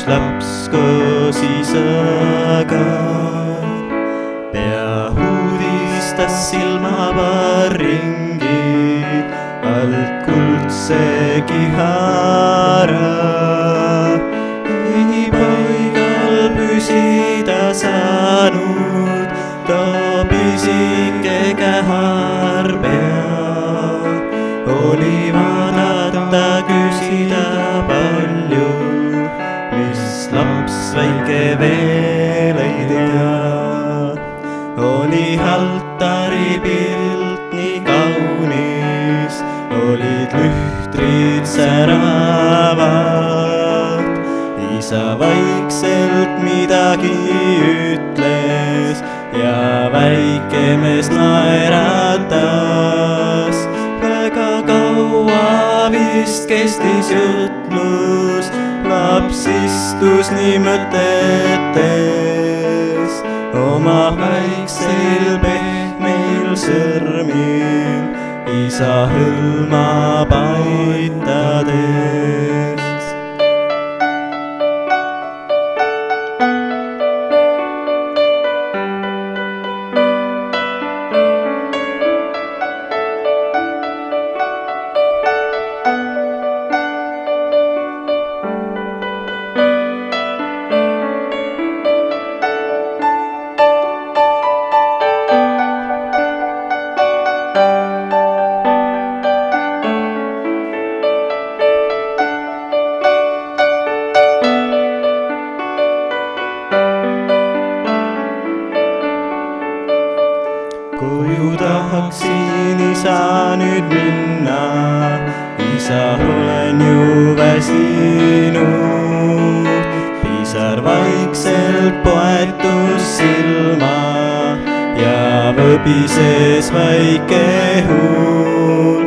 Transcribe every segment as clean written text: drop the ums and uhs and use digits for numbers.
laps koos isaga. Pea uudistas silmapaar ringi alt kuldse kihara. Ei paigal püsida saanud, too pisike käharpea. Oli vaadata, küsida palju, mis laps väike veel ei tea. Oli altari pilt nii kaunis, olid lühtrid säravad. Isa vaikselt midagi ütles ja väike mees naeratas. Väga kaua vist kestis jutlus, laps istus nii mõtetes. Oma väiksel pehmeil sõrmil isa hõlmab aitades. Koju tahaksin isa nüüd minna, isa olen ju väsinud. Pisar vaikselt poetus silma ja võbises väike huul.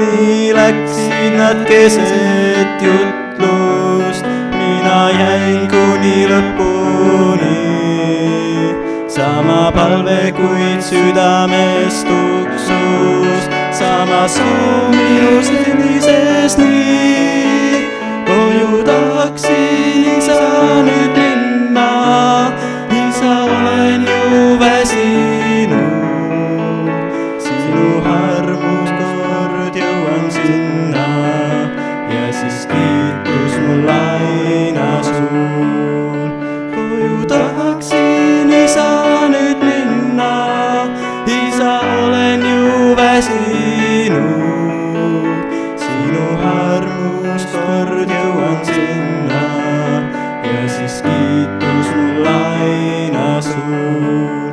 Nii läksid nad keset jutlust, mina jäin kuni lõpuni. Sama palve, kuid südames tuksus, sama soov minu sellises nii. Koju tahaksin isa nüüd minna, isa olen ju väsinud. Sinu armus kord jõuan sinna ja siis kiitus mul aina sul. Koju tahaksin isa nüüd minna, isa olen ju väsinud. Sinu armus kord jõuan sinna ja siis kiitus mul aina sul.